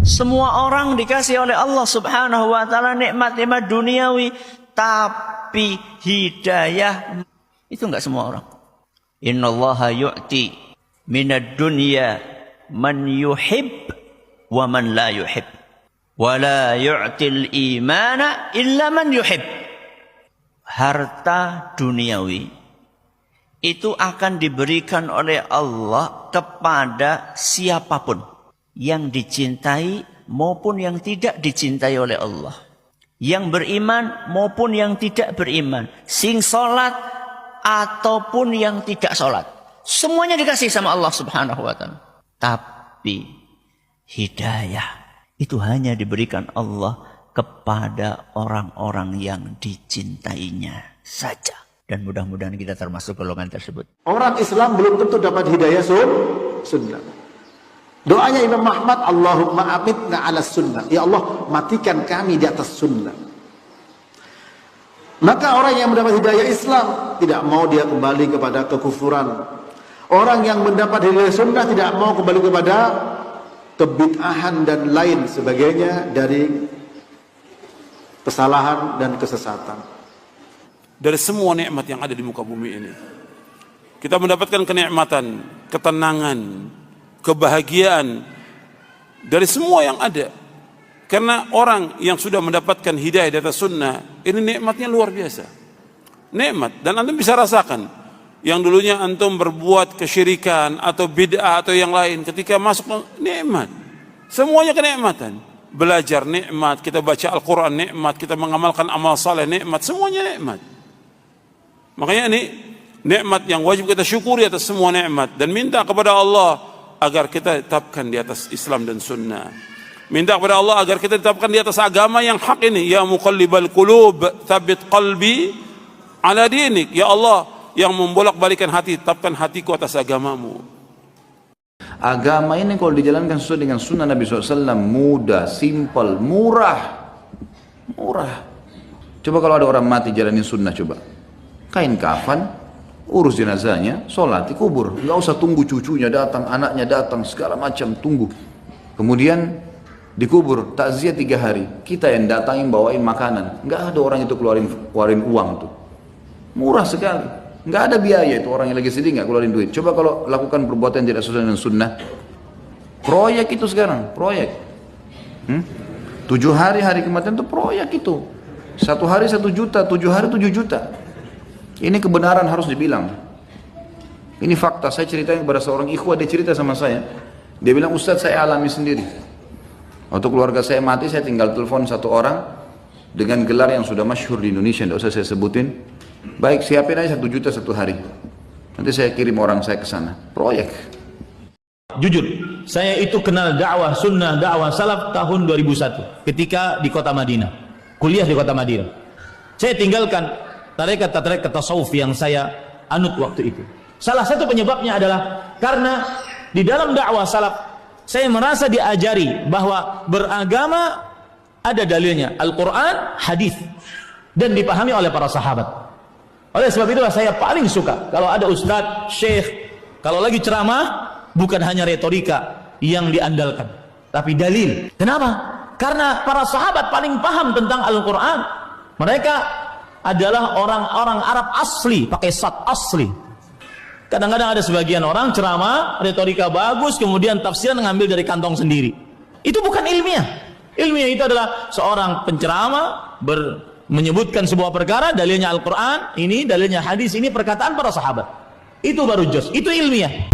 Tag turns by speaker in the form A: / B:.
A: Semua orang dikasih oleh Allah Subhanahu wa taala nikmat-nikmat duniawi, tapi hidayah itu enggak semua orang. Innallaha yu'ti minad dunya man yuhib wa man la yuhib. Wa la yu'til imana illa man yuhib. Harta duniawi itu akan diberikan oleh Allah kepada siapapun, yang dicintai maupun yang tidak dicintai oleh Allah, yang beriman maupun yang tidak beriman, sing salat ataupun yang tidak salat, semuanya dikasih sama Allah Subhanahu wa taala. Tapi hidayah itu hanya diberikan Allah kepada orang-orang yang dicintainya saja. Dan mudah-mudahan kita termasuk golongan tersebut.
B: Orang Islam belum tentu dapat hidayah sunnah. Doanya Imam Ahmad, Allahumma amitna ala sunnah. Ya Allah, matikan kami di atas sunnah. Maka orang yang mendapat hidayah Islam tidak mau dia kembali kepada kekufuran. Orang yang mendapat hidayah sunnah tidak mau kembali kepada kebid'ahan dan lain sebagainya dari kesalahan dan kesesatan.
C: Dari semua nikmat yang ada di muka bumi ini, kita mendapatkan kenikmatan, ketenangan, kebahagiaan dari semua yang ada. Karena orang yang sudah mendapatkan hidayah di atas sunnah, ini nikmatnya luar biasa. Nikmat, dan antum bisa rasakan. Yang dulunya antum berbuat kesyirikan atau bid'ah atau yang lain, ketika masuk nikmat, semuanya kenikmatan. Belajar nikmat, kita baca Al-Quran nikmat, kita mengamalkan amal saleh nikmat, semuanya nikmat. Makanya ini nikmat yang wajib kita syukuri atas semua nikmat, dan minta kepada Allah agar kita tetapkan di atas Islam dan sunnah. Minta kepada Allah agar kita tetapkan di atas agama yang hak ini. Ya muqallibal qulub, tsabbit qalbi ala dinik. Ya Allah yang membolak-balikan hati, tetapkan hatiku atas agamamu.
D: Agama ini kalau dijalankan sesuai dengan sunnah Nabi SAW, mudah, simpel, murah. Coba kalau ada orang mati jalanin sunnah, coba kain kafan, urus jenazahnya, sholat di kubur, nggak usah tunggu cucunya datang, anaknya datang, segala macam, tunggu. Kemudian dikubur, takziah 3 hari, kita yang datangin bawain makanan, nggak ada orang itu keluarin uang tuh, murah sekali, nggak ada biaya itu, orang yang lagi sedih nggak keluarin duit. Coba kalau lakukan perbuatan yang tidak sesuai dengan sunnah, proyek itu sekarang, proyek. 7 hari kematian itu proyek itu, 1 hari 1 juta, 7 hari 7 juta. Ini kebenaran harus dibilang. Ini fakta. Saya ceritain kepada seorang ikhwah, dia cerita sama saya. Dia bilang, Ustaz, saya alami sendiri. Waktu keluarga saya mati, saya tinggal telepon 1 orang dengan gelar yang sudah masyhur di Indonesia, tidak usah saya sebutin. Baik, siapin aja 1 juta 1 hari. Nanti saya kirim orang saya ke sana. Proyek.
E: Jujur, saya itu kenal dakwah sunnah, dakwah salaf tahun 2001 ketika di kota Madinah, kuliah di kota Madinah. Saya tinggalkan tarekat tasawuf yang saya anut waktu itu. Salah satu penyebabnya adalah karena di dalam dakwah salaf saya merasa diajari bahwa beragama ada dalilnya, Al-Quran, hadis, dan dipahami oleh para sahabat. Oleh sebab itulah saya paling suka kalau ada ustadz, syekh, kalau lagi ceramah bukan hanya retorika yang diandalkan, tapi dalil. Kenapa? Karena para sahabat paling paham tentang Al-Quran. Mereka adalah orang-orang Arab asli, pakai sat asli. Kadang-kadang ada sebagian orang ceramah, retorika bagus, kemudian tafsiran ngambil dari kantong sendiri. Itu bukan ilmiah. Ilmiah itu adalah seorang penceramah menyebutkan sebuah perkara, dalilnya Al-Quran, ini dalilnya hadis, ini perkataan para sahabat. Itu baru jos, itu ilmiah.